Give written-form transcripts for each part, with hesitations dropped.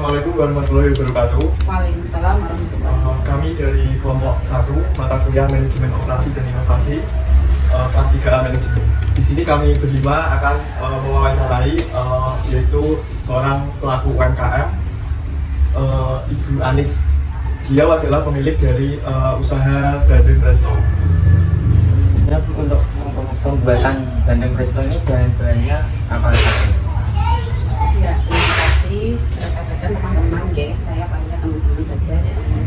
Assalamualaikum warahmatullahi wabarakatuh. Waalaikumsalam warahmatullahi wabarakatuh. Kami dari kelompok 1 mata kuliah manajemen operasi dan inovasi kelas 3A manajemen. Di sini kami berlima akan mewawancarai yaitu seorang pelaku UMKM, Ibu Anis. Dia adalah pemilik dari usaha Bandeng Presto. Ya, untuk pembuatan Bandeng Presto ini bahan-bahannya apa saja? Ya, terima kasih rekan-rekan teman-teman ya. Saya panggil teman-teman saja dari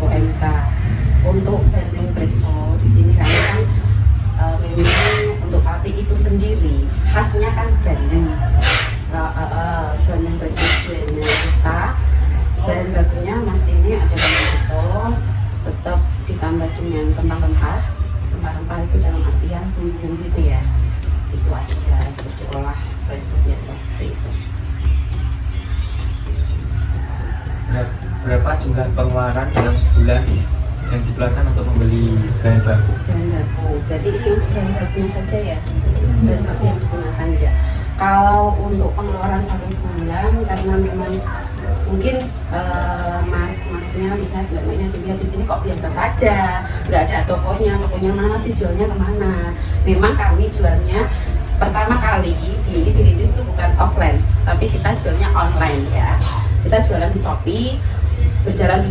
UMK. Untuk Bandeng Presto di sini kan memang untuk roti itu sendiri khasnya kan bandeng. Bandeng Presto sebenarnya kita bahan bakunya mas ini ada Bandeng Presto, tetap ditambah dengan rempah-rempah itu dalam artian bumbu gitu ya, itu aja untuk diolah presto biasa seperti itu. Berapa jumlah pengeluaran dalam sebulan yang dikeluarkan untuk membeli bahan baku? Bahan baku, berarti ini untuk bahan bakunya saja ya, bahan baku yang digunakan ya. Kalau untuk pengeluaran 1 bulan, karena memang mungkin masnya lihat, mbaknya dilihat di sini kok biasa saja, nggak ada tokonya mana sih, jualnya kemana? Memang kami jualnya pertama kali dirintis itu bukan offline, tapi kita jualnya online ya. Kita jualan di Shopee, berjalan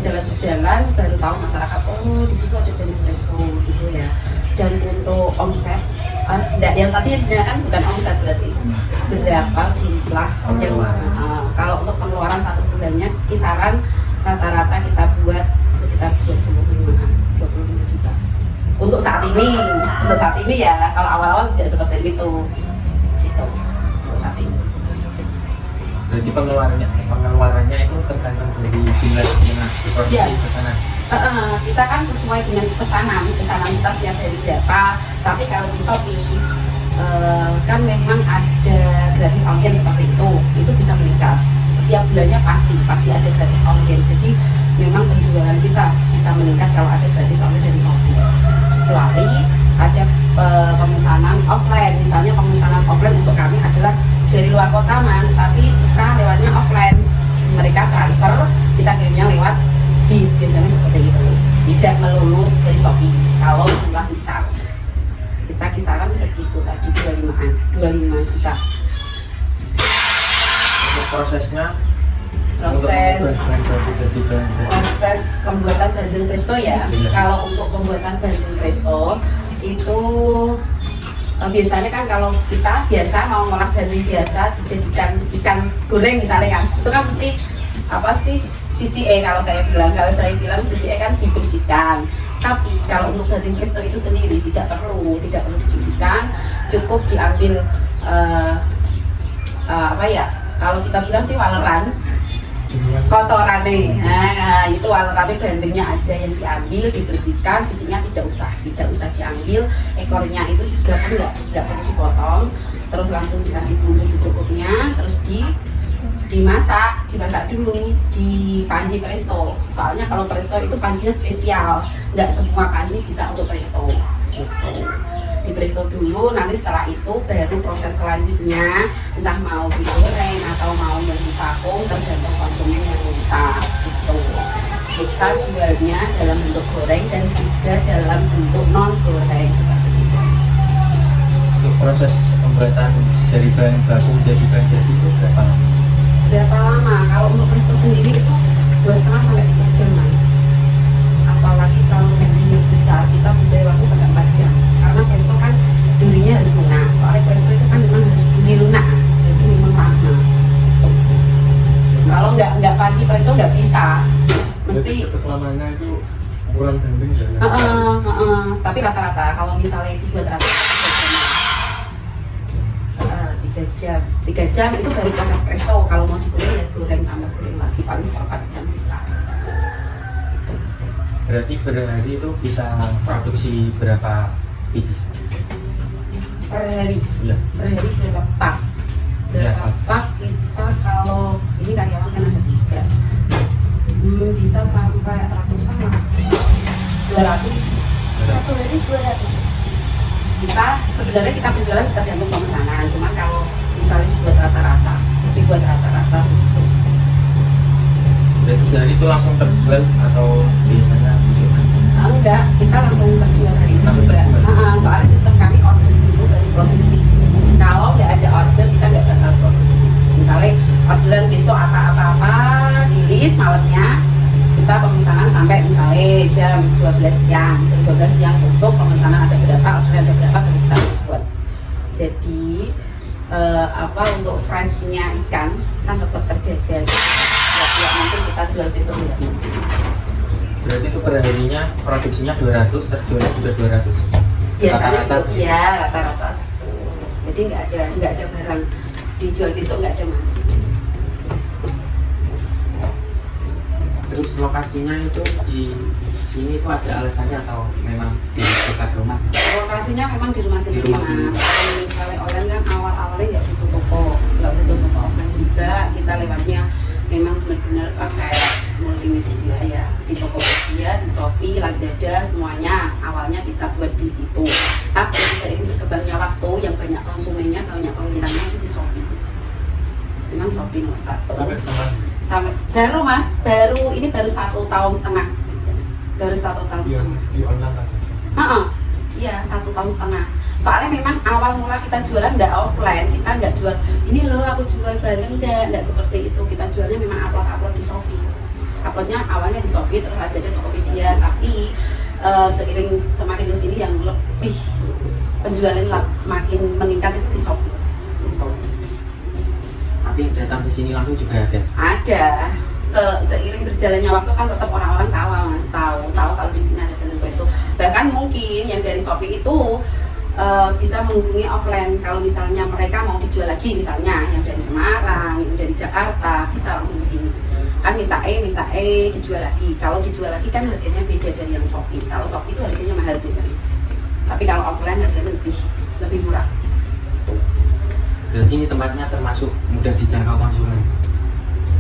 baru tahu masyarakat, oh di situ ada Bandeng Presto gitu ya. Dan untuk omset, yang tadi yang digunakan bukan omset, berarti berapa jumlah yang kalau untuk pengeluaran 1 bulannya kisaran rata-rata kita buat sekitar 25 juta untuk saat ini ya. Kalau awal-awal tidak seperti itu gitu untuk saat ini. Berarti pengeluarannya itu tergantung dari jumlah produksi Ya. pesanan. Kita kan sesuai dengan pesanan kita setiap hari berapa. Tapi kalau di Shopee kan memang ada gratis ongkir seperti itu bisa meningkat setiap bulannya, pasti ada gratis ongkir. Jadi memang penjualan kita bisa meningkat kalau ada gratis ongkir dari Shopee. Kecuali ada pemesanan offline, misalnya pemesanan offline untuk kami adalah dari luar kota mas, tapi kita lewatnya offline, mereka transfer, kita kirimnya lewat bis, biasanya seperti itu, tidak melulu dari Shopee. Kalau jumlah besar kita kisaran segitu tadi 25 juta. Untuk prosesnya, proses pembuatan Bandeng Presto ya. Kalau untuk pembuatan Bandeng Presto itu biasanya kan kalau kita biasa mau ngolah bandeng biasa dijadikan ikan goreng misalnya kan, itu kan mesti apa sih, CCE kalau saya bilang CCE kan dibersihkan. Tapi kalau untuk Bandeng Presto itu sendiri tidak perlu dibersihkan, cukup diambil kalau kita bilang sih waleran, kotoran nih, itu waleran bandengnya aja yang diambil, dibersihkan, sisinya tidak usah diambil, ekornya itu juga kan nggak perlu dipotong, terus langsung dikasih bumbu secukupnya, terus dimasak dulu di panci presto. Soalnya kalau presto itu pancinya spesial, nggak semua panci bisa untuk presto gitu. Di presto dulu, nanti setelah itu baru proses selanjutnya, entah mau digoreng atau mau yang divakum, tergantung konsumen yang minta gitu. Kita jualnya dalam bentuk goreng dan juga dalam bentuk non goreng seperti itu. Untuk proses pembuatan dari bahan baku menjadi bahan jadi itu berapa lama? Kalau untuk presto sendiri itu 2,5 sampai 3 jam mas. Apalagi kalau durinya besar, kita butuh waktu sampai 4 jam. Karena presto kan durinya harus lunak. Soalnya presto itu kan memang harus duri lunak, jadi memang lama. Kalau nggak panci presto nggak bisa. Mesti cepet lamanya itu ukuran bandeng ya. Tapi rata-rata kalau misalnya itu buat rata-rata 3 jam itu baru proses presto. Kalau mau digoreng ya goreng, tambah goreng lagi, paling 4 jam bisa. Berarti per hari itu bisa produksi berapa biji? Per hari? Iya. Per hari berapa pak? Berapa pak kita, kalau ini karyawan kan ada 3, bisa sampai ratusan lah, 200 bisa. 1 hari 200. Sebenarnya kita penjualan tergantung pemesanan, cuma kalau misalnya dibuat rata-rata rata-rata segitu. Berarti sehari itu langsung terjual atau biasanya Enggak, kita langsung terjual hari itu Langsung juga. terjual. Soalnya sistem kami order dulu baru produksi. Kalau nggak ada order kita nggak bakal produksi. Misalnya orderan besok apa-apa di list malamnya, kita pemesanan sampai misalnya jam 12 siang. Jam 12 siang tutup, pemesanan ada berapa, orderan ada berapa, baru kita buat. Jadi untuk freshnya ikan kan tetap terjaga. Ya mungkin kita jual besok ya. berarti itu per harinya produksinya 200, terjualnya juga 200. Biasanya Rata-rata. iya rata-rata. Jadi nggak ada barang dijual besok, nggak ada mas. Terus lokasinya itu di sini itu ada alasannya atau memang di dekat rumah? Lokasinya memang di rumah sendiri Di rumah mas. sendiri. Kalau misalnya orang kan awalnya nggak butuh toko offline juga. Kita lewatnya memang benar-benar pakai multimedia ya, di Tokopedia, di Shopee, Lazada, semuanya awalnya kita buat di situ. Tapi seiring berkembangnya waktu, yang banyak konsumennya, banyak peminatnya itu di Shopee. Memang Shopee nomor 1. Sampai sekarang. Sampai baru mas, ini baru 1,5 tahun. Baru 1 tahun Di, setengah. di online tadi. Iya 1,5 tahun. Soalnya memang awal mula kita jualan nggak offline, kita nggak jual ini loh aku jual bareng, nggak seperti itu. Kita jualnya memang upload di Shopee. Uploadnya awalnya di Shopee, terus Lazada, Tokopedia. Tapi seiring semakin kesini yang lebih penjualan makin meningkat itu di Shopee. Gitu. Tapi yang datang ke sini langsung juga ada. Ada. Seiring berjalannya waktu kan tetap orang-orang tahu kalau di sini ada bento itu. Bahkan mungkin yang dari Shopee itu bisa menghubungi offline. Kalau misalnya mereka mau dijual lagi, misalnya yang dari Semarang, yang dari Jakarta, bisa langsung ke sini. Kan minta dijual lagi. Kalau dijual lagi kan harganya beda dari yang Shopee. Kalau Shopee itu harganya mahal biasanya. Tapi kalau offline harganya lebih murah. Berarti ini tempatnya termasuk mudah dijangkau konsumen.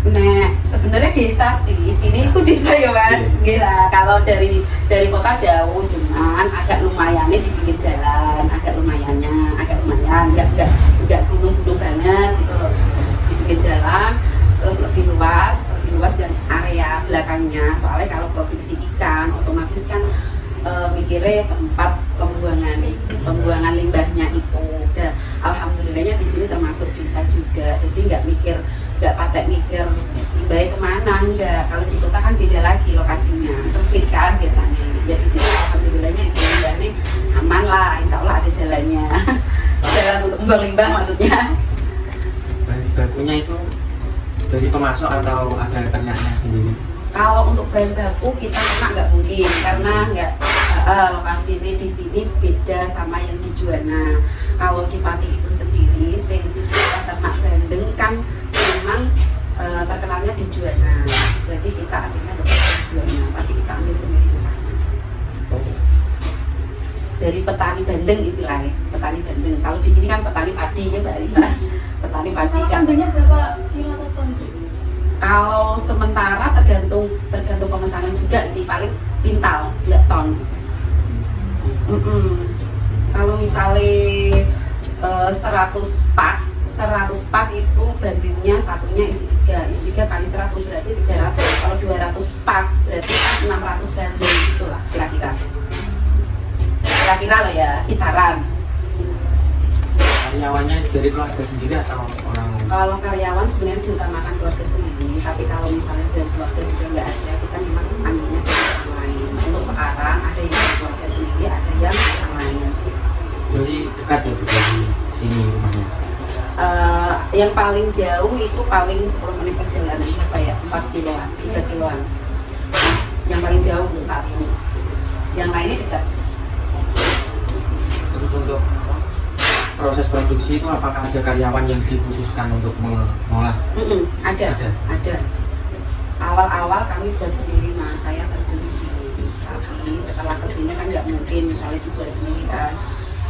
Nah, sebenarnya desa sih. Sini itu desa ya mas. Gila. Kalau dari kota jauh, cuman agak lumayan di pinggir jalan, agak lumayan, nggak gunung-gunung banget gitu loh. Di pinggir jalan, terus lebih luas yang area belakangnya. Soalnya kalau produksi ikan, otomatis kan mikirnya tempat pembuangan limbahnya itu. Dan alhamdulillahnya di sini termasuk desa juga. Jadi nggak patek mikir limbahnya kemana, enggak. Kalau di kota kan beda lagi lokasinya, sempit kan biasanya. Jadi di sini alhamdulillahnya itu limbahnya aman lah, insya Allah ada jalannya. Jalan untuk membuang limbah maksudnya. Bahan bakunya itu dari pemasok atau ada ternaknya sendiri? Kalau untuk bahan baku kita ternak nggak mungkin karena nggak lokasi ini di sini beda sama yang di Juwana. Kalau di Pati itu sendiri, ternak bandeng kan memang terkenalnya di Juwana. Berarti kita akhirnya tetap di Juwana, tapi kita ambil sendiri ke sana. Dari petani bandeng istilahnya, petani bandeng. Kalau di sini kan petani padi ya Mbak Rima. Petani padi kan. Kambingnya berapa kilo atau ton? Kalau sementara tergantung pemesanan juga sih, paling pintal, nggak ton. Kalau misalnya 100 pak itu bandingnya satunya isi 3 kali 100 berarti 300. Kalau 200 pak berarti 600 banding itulah kira-kira loh ya, kisaran. Karyawannya dari keluarga sendiri atau orang lain? Kalau karyawan sebenarnya diutamakan keluarga sendiri, tapi kalau misalnya dari keluarga sudah nggak ada, kita memang ambilnya dari orang lain. Untuk sekarang ada yang dari keluarga sendiri, ada yang orang lain. Jadi dekat ya dari sini rumahnya? Yang paling jauh itu paling 10 menit perjalanan, berapa ya? 4 kiloan, 3 kiloan. Yang paling jauh untuk saat ini. Yang lainnya dekat. Terus untuk proses produksi itu apakah ada karyawan yang dikhususkan untuk mengolah? Ada. Awal-awal kami buat sendiri, mas, saya terjun sendiri. Tapi setelah kesini kan nggak mungkin misalnya dibuat sendiri kan.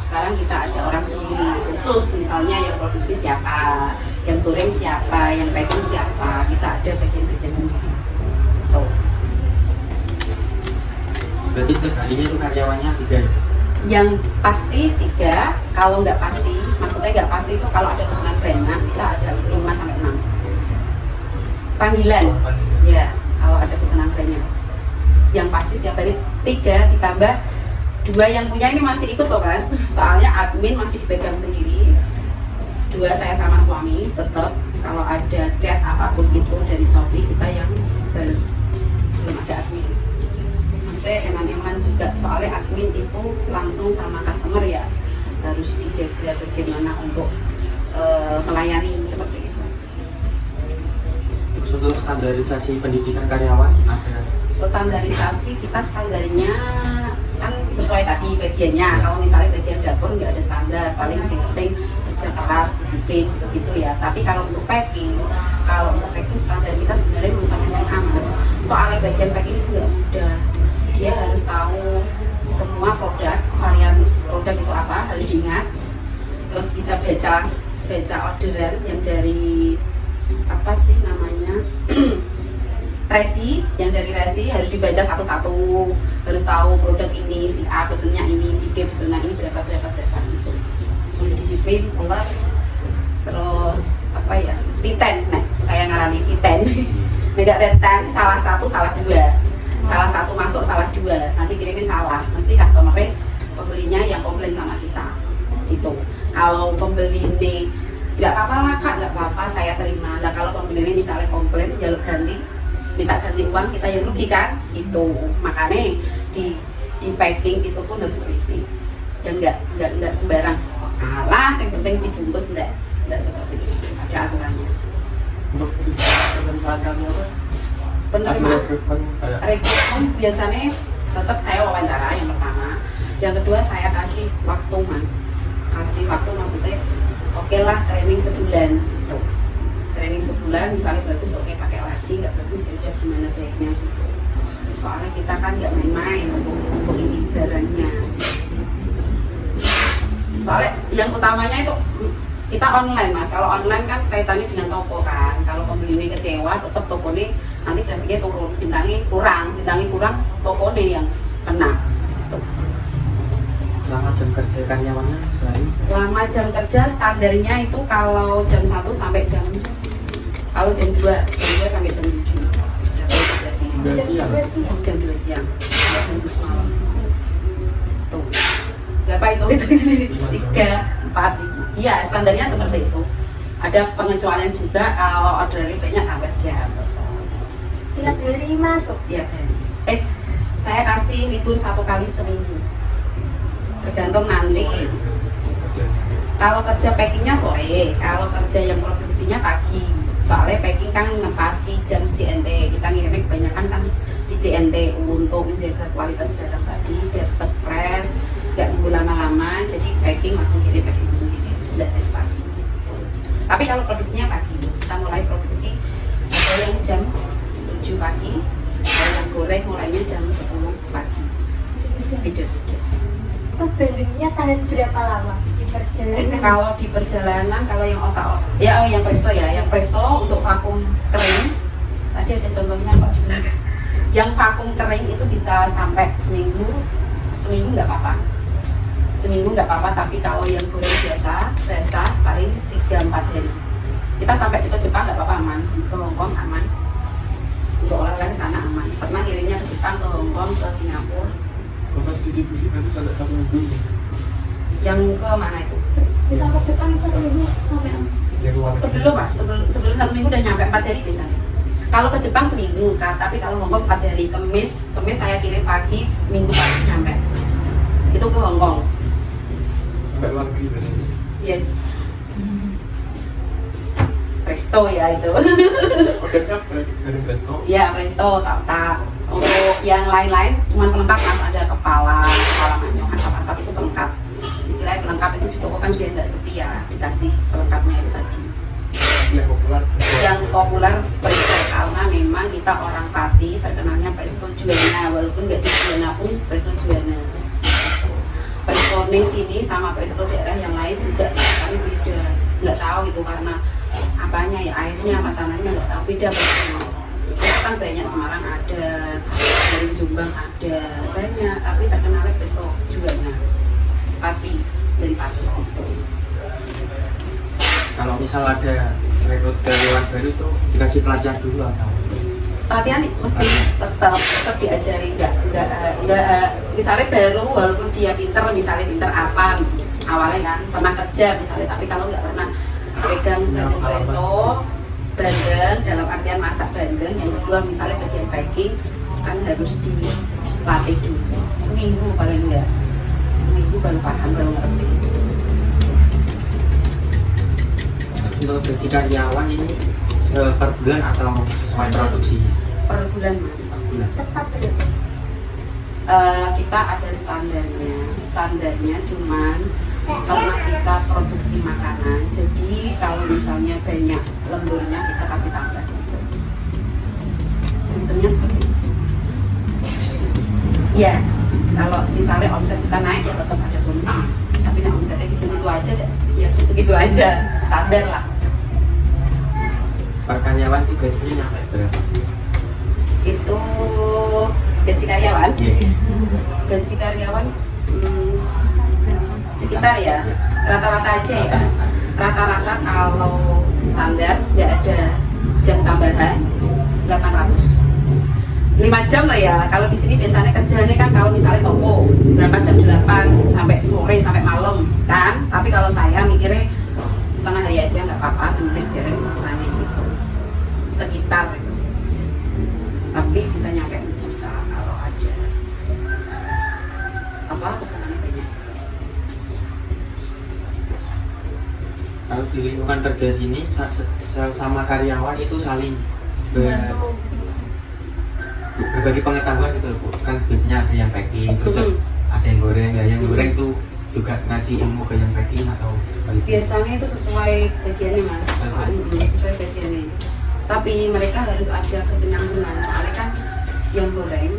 Sekarang kita ada orang sendiri khusus, misalnya yang produksi siapa, yang goreng siapa, yang packing siapa, kita ada bagian-bagian sendiri. Tuh. Berarti setiap harinya itu karyawannya 3? Yang pasti 3, kalau nggak pasti, maksudnya nggak pasti itu kalau ada pesanan banyak, kita ada 5 sampai 6. panggilan. Ya, kalau ada pesanan banyak. Yang pasti setiap hari 3 ditambah 2 yang punya ini masih ikut loh Mas. Soalnya admin masih dipegang sendiri. 2 saya sama suami tetap kalau ada chat apapun itu dari Shopee kita yang balas. Belum ada admin. Maksudnya eman-eman juga soalnya admin itu langsung sama customer ya harus dijaga bagaimana untuk melayani seperti itu. Terus untuk standarisasi pendidikan karyawan ada? Standarisasi kita standarnya kan sesuai tadi bagiannya. Kalau misalnya bagian dapur nggak ada standar, paling sing penting kerja keras, disiplin gitu ya. Tapi kalau untuk packing standar kita sebenarnya lulusan SMA Mas. Soalnya bagian packing itu nggak mudah. Dia harus tahu semua produk, varian produk itu apa harus diingat. Terus bisa baca orderan yang dari apa sih namanya resi, yang dari resi harus dibaca satu-satu, harus tahu produk ini si A pesennya ini, si B pesennya ini berapa gitu. Harus disiplin, keluar. Terus apa ya, titen, nah saya ngarani titen. Tidak teten, salah satu salah 2, salah satu masuk salah 2, nanti kirimnya salah, mesti customer pembelinya yang komplain sama kita gitu. Kalau pembeli ini nggak apa-apa lah kak, nggak apa-apa saya terima. Nah kalau pembeli ini misalnya komplain jalur ganti, minta ganti uang, kita yang rugi kan gitu. Makanya di packing itu pun harus teliti dan nggak sembarang alah yang penting dibungkus, nggak seperti itu, ada aturannya. Untuk sistem penerimaan kami apa? Penerimaan Rekrutmen kayak rekrutmen biasanya tetap saya wawancara yang pertama, yang kedua saya kasih waktu Mas, maksudnya oke lah training sebulan gitu. Training sebulan misalnya bagus oke pakai lagi, nggak bagus ya udah gimana baiknya gitu. Soalnya kita kan nggak main-main untuk ini barangnya. Soalnya yang utamanya itu kita online Mas. Kalau online kan kaitannya dengan toko kan. Kalau pembeli kecewa tetap toko ini nanti grafiknya turun, bintangnya kurang toko ini yang kena. Gitu. Lama jam kerja karyawannya selain? Lama jam kerja standarnya itu kalau jam 1 sampai jam 2 sampai jam 7. Jam 2 siang. Jam 7 malam. Tuh. Berapa itu? 3, 4. Iya, standarnya seperti itu. Ada pengecualian juga kalau ordernya banyak tambah jam. Tiap hari masuk. Tiap hari. Saya kasih libur 1 kali seminggu. Tergantung nanti. Kalau kerja packingnya sore, kalau kerja yang produksinya pagi. Soalnya packing kan ngepasi jam JNT, kita ngirimnya kebanyakan kan di JNT untuk menjaga kualitas barang tadi biar tetap fresh, nggak nunggu lama-lama. Jadi packing langsung kirim packing sendiri, tidak dari pagi. Tapi kalau produksinya pagi, kita mulai produksi ada yang jam 7 pagi, ada yang goreng mulainya jam 10 pagi. Beda-beda. Itu bendingnya tahan berapa lama di perjalanan? Kalau di perjalanan, kalau yang yang presto ya, yang presto untuk vakum kering. Tadi ada contohnya Pak. Yang vakum kering itu bisa sampai seminggu nggak apa-apa. Tapi kalau yang goreng biasa, basah paling 3-4 hari. Kita sampai ke Jepang nggak apa-apa, aman. Ke Hongkong aman. Untuk oleh-oleh sana aman. Pernah ngirimnya ke Jepang, ke Hongkong, ke Singapura. proses distribusi berarti sampai 1 minggu. Yang ke mana itu? Bisa ke Jepang 1 minggu sampai Yang luar Sebelum 1 minggu udah nyampe 4 hari biasanya. Kalau ke Jepang seminggu, tapi kalau Hongkong 4 hari. Kemis saya kirim pagi, Minggu pagi nyampe. Itu ke Hongkong. sampai luar negeri berarti. Yes. Presto ya itu. Ordernya dari Presto. Ya presto, tak. Untuk yang lain-lain cuman pelengkap Mas, ada kepala manyong, asap-asap itu pelengkap. Istilahnya pelengkap itu di toko kan biar nggak sepi ya, dikasih pelengkapnya itu tadi. Yang populer presto karena memang kita orang Pati terkenalnya presto juana, walaupun nggak di juana pun presto juana. Presto di sini sama presto daerah yang lain juga kami beda, nggak tahu itu karena apanya ya, airnya apa tanahnya nggak tahu, beda presto. Itu kan banyak, Semarang ada, dari Jombang ada, banyak, tapi terkenalnya presto juana, Pati, dari Pati. Kalau misal ada rekrut karyawan baru itu dikasih pelatihan dulu atau? Pelatihan mesti tetap diajari, nggak misalnya baru walaupun dia pinter, misalnya pinter apa awalnya kan pernah kerja misalnya, tapi kalau nggak pernah pegang bagian presto bandeng dalam artian masak bandeng, yang kedua misalnya bagian baking kan harus dilatih dulu seminggu paling enggak, seminggu baru paham, baru ngerti. Untuk gaji karyawan ini per bulan atau sesuai produksi? Per bulan mas. Per bulan. Tepat berapa? Kita ada standarnya cuman karena kita produksi makanan, jadi kalau misalnya banyak lemburnya kita kasih tambah gitu. Sistemnya seperti itu. Ya, kalau misalnya omset kita naik ya tetap ada bonusnya, tapi nah omsetnya gitu-gitu aja deh, ya gitu-gitu aja, standar lah. Per karyawan itu gajinya nyampe berapa? Itu gaji karyawan. Iya. Gaji karyawan sekitar ya rata-rata aja ya, rata-rata kalau standar nggak ada jam tambahan 800, 5 jam lah ya. Kalau di sini biasanya kerjanya kan kalau misalnya toko berapa jam, 8 sampai sore sampai malam kan, tapi kalau saya mikirnya setengah hari aja nggak apa-apa, sementing beres urusannya gitu, sekitar gitu. Tapi bisa nyampe sejuta kalau ada apa pesanannya banyak. Kalau di lingkungan kerja sini sama karyawan itu saling Bantu. berbagi pengetahuan gitu loh Bu. Kan biasanya ada yang packing, terus ada yang goreng, ya yang goreng tuh juga ngasih ilmu ke yang packing atau sebaliknya? Biasanya itu sesuai bagiannya mas, sesuai bagiannya. Tapi mereka harus ada kesinambungan, soalnya kan yang goreng,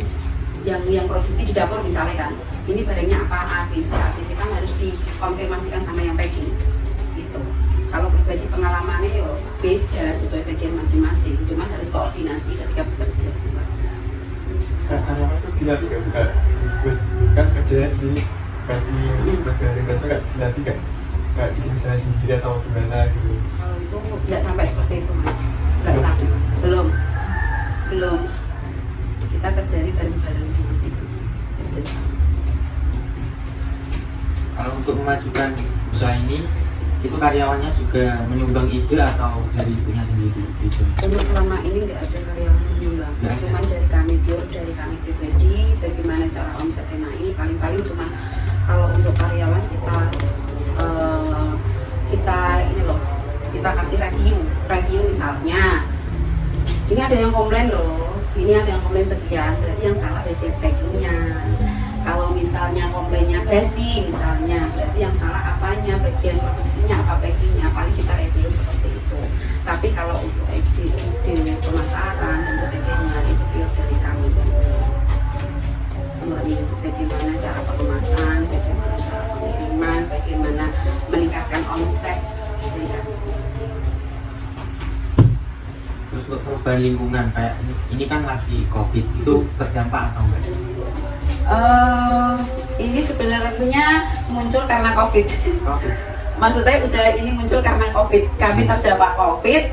yang produksi di dapur misalnya kan, ini barangnya apa, ABC kan harus dikonfirmasikan sama yang packing gitu. Kalau berbagi pengalamannya ya beda sesuai bagian masing-masing, cuma harus koordinasi ketika bekerja gitu aja. Karyawan itu dilatih nggak bukan? Kan kerjanya di sini packing, bergaring itu nggak dilatih kayak bikin usaha sendiri atau gimana gitu? Kalau itu nggak sampai seperti itu mas, nggak sampai, belum. Kita kerjanya bareng-bareng di sini, kerja sama. Kalau untuk memajukan usaha ini, itu karyawannya juga menyumbang ide atau dari ibunya sendiri gitu? Untuk selama ini nggak ada karyawan menyumbang, Nggak ada. cuman dari kami pure, dari kami pribadi, bagaimana cara omsetnya naik, paling-paling cuman kalau untuk karyawan kita ini loh, kita kasih review misalnya, ini ada yang komplain loh, ini ada yang komplain sekian, berarti yang salah bagian packingnya. Kalau misalnya komplainnya basi misalnya, berarti yang salah apanya, bagian produksinya apa packingnya, paling kita review seperti itu. Tapi kalau untuk ide pemasaran dan sebagainya itu pure dari kami. Murni bagaimana cara pengemasan, bagaimana cara pengiriman, bagaimana meningkatkan omset dari kami. Terus untuk perubahan lingkungan kayak ini kan lagi COVID, itu terdampak atau enggak? Ini sebenarnya muncul karena COVID. COVID. Maksudnya usaha ini muncul karena COVID. Kami terdampak COVID,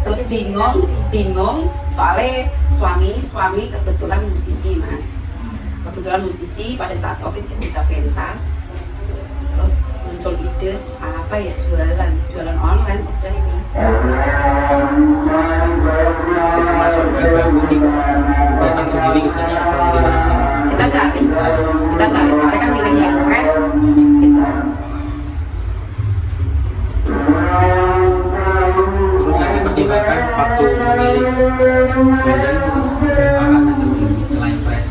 terus bingung. Soalnya suami kebetulan musisi mas. Kebetulan musisi, pada saat COVID dia bisa pentas. Terus muncul ide apa ya, jualan online udah ini. Termasuk baru ini datang sendiri ke sini atau gimana sih? Kita cari soalnya kan milih yang fresh gitu. Terus yang dipertimbangkan waktu memilih bandeng apa aja selain fresh?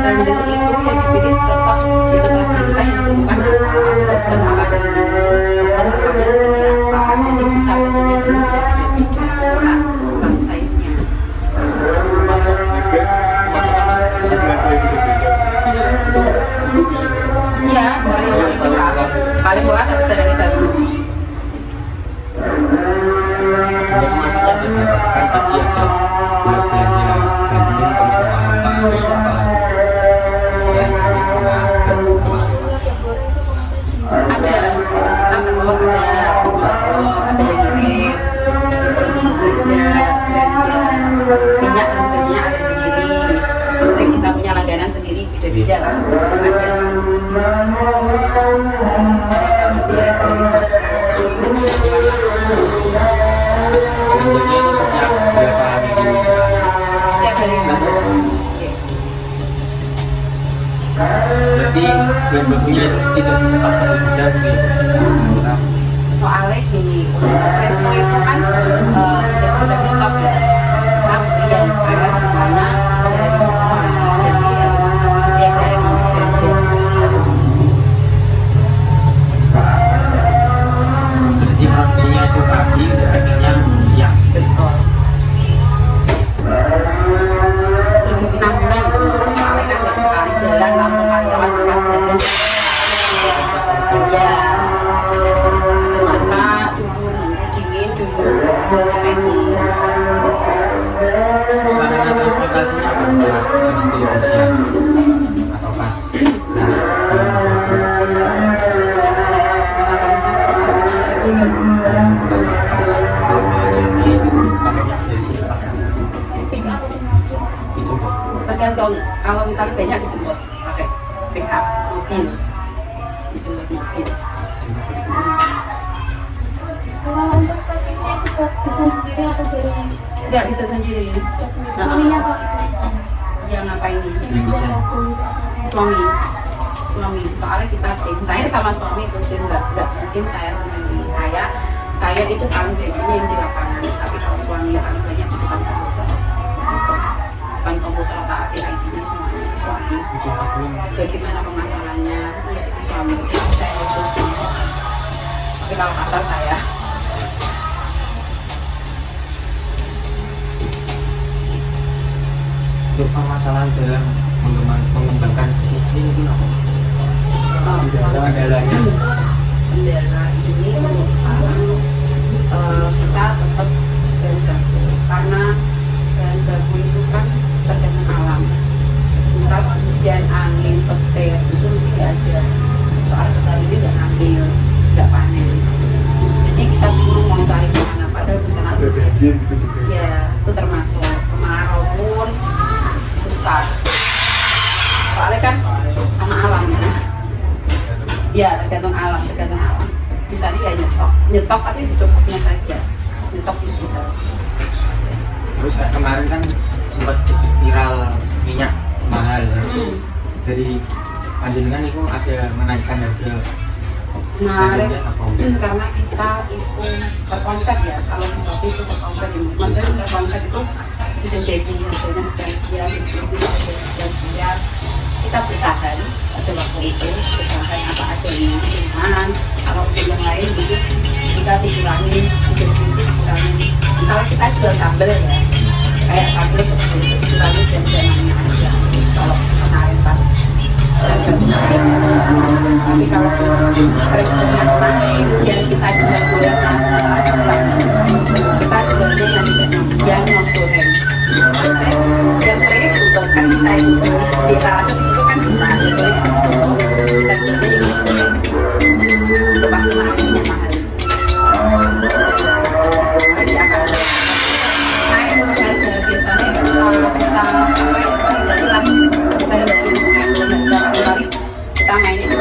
Dan itu ya dipilih tetap kita yang dibutuhkan apa bentuknya seperti apa, jadi besar kecilnya itu juga beda-beda ukuran size-nya. Iya, cari yang paling murah tapi barangnya bagus. Terus masuknya ada kan tadi ada buat belanja bandeng terus apa selain dari tengah ke apa? Ada telur, ada penjual telur, ada yang goreng, ada lah, ada. Nanti ya komunitas Belanjanya itu setiap berapa minggu sekali? setiap hari Mas. Oke. Berarti bahan bakunya itu tidak di stok di gudang gitu. Soalnya gini, untuk resto itu kan tidak bisa di stop ya. Kita beli yang fresh mana dari semua, jadi harus setiap hari belanja. Berarti produksinya itu pagi, packingnya siang. Betul. Produksi 6 bulan itu, soalnya kan nggak sekali jalan langsung karyawan makan bareng. Ya, ada masak dulu, nunggu dingin dulu, baru packing. Sarana transportasinya apa? Pas distribusian atau pas dari Sarana transportasinya itu pas bawa jami itu pakainya dari sini pakai dijemput. tergantung, kalau misalnya banyak dijemput pakai pick up mobil, dijemput mobil. Kalau untuk packingnya itu buat desain sendiri atau dari Nggak bisa sendiri. suaminya atau ibu? Yang ngapain nih? Yang desain. Suami. Soalnya kita tim, saya sama suami itu tim, nggak mungkin saya sendiri. Saya itu paling banyaknya yang di lapangan, tapi kalau suami paling banyak di depan komputer. Depan komputer otak atik IT-nya semuanya suami. bikin admin. Bagaimana pemasarannya? Iya itu suami. Saya urus semua. Tapi kalau pasar saya. Untuk permasalahan dalam mengembangkan bisnis ini mungkin apa? Kendalanya? Kendala ini untuk sekarang kita tetap bahan baku, karena bahan baku itu kan tergantung alam. Misal hujan, angin, petir itu mesti nggak ada. Soal petani ini nggak ngambil, nggak panen. Jadi kita bingung mau cari kemana. Padahal bisa Ada langsung. bensin gitu juga. Ya itu termasuk kemarau pun susah. Soalnya kan sama alam ya. Ya tergantung alam. Bisa ya nyetok tapi secukupnya saja. Nyetok itu bisa. Terus kayak kemarin kan sempat viral minyak mahal. Dari panjenengan itu ada menaikkan harga Kemarin harganya apa? karena kita itu berkonsep ya, kalau di Shopee itu berkonsep ya. Maksudnya berkonsep itu sudah jadi harganya sekian, diskusi sekian, kita bertahan pada waktu itu, bertahan apa adanya. Cuman kalau untuk yang lain itu bisa dikurangi, diskusi dikurangi. Misalnya kita jual sambal ya, kayak sambal seperti itu dikurangi dan dananya aja. Kalau kemarin pas tapi kalau restonya naik dan kita jual gorengnya kita jualnya yang non goreng. Maksudnya yang gorengnya tutup kan bisa itu di etalase itu kan bisa ada goreng kita jualnya yang non goreng itu pasti mahalnya mahal. Jadi akan naik harga biasanya kita apa ya kita mainnya di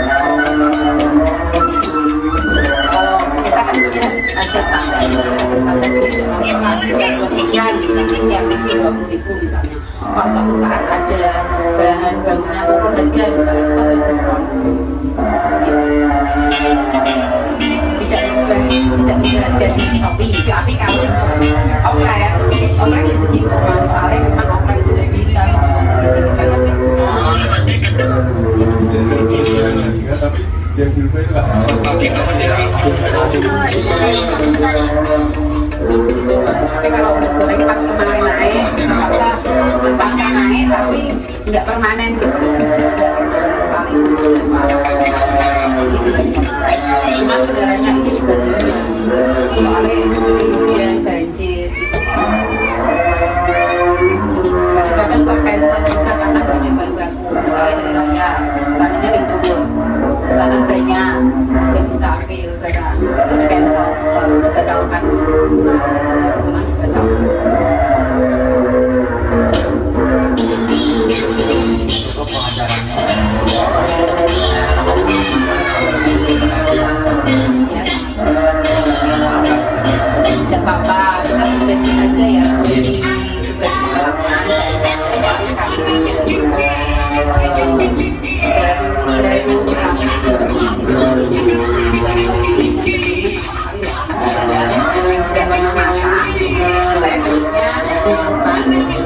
kalau kita kan punya harga standar, misalnya harga standar ini internasional buat sekian, misalnya sekian ribu, 20.000 misalnya. Kalau suatu saat ada bahan bakunya turun harga, misalnya kita buat diskon. Tidak mengubah harga di Shopee, tapi kalau untuk offline ya segitu mas. Soalnya memang offline itu tidak bisa dijual tinggi-tinggi banget, nggak bisa. Tapi yang di rumah itu nggak tapi kalau udah goreng pas kemarin naik terpaksa naik tapi nggak permanen gitu, paling cuma udaranya ini tiba-tiba soalnya sering hujan banjir gitu. Kadang-kadang tercancel juga karena nggak ada bahan baku, misalnya hari raya tanahnya libur, pesanan banyak, nggak bisa ambil barang, itu di cancel, dibatalkan, pesanan dibatalkan. Itu pengajarannya apa-apa, kita berbagi saja ya, berbagi pengalaman. Soalnya kami mungkin baru bisa saya maksudnya mas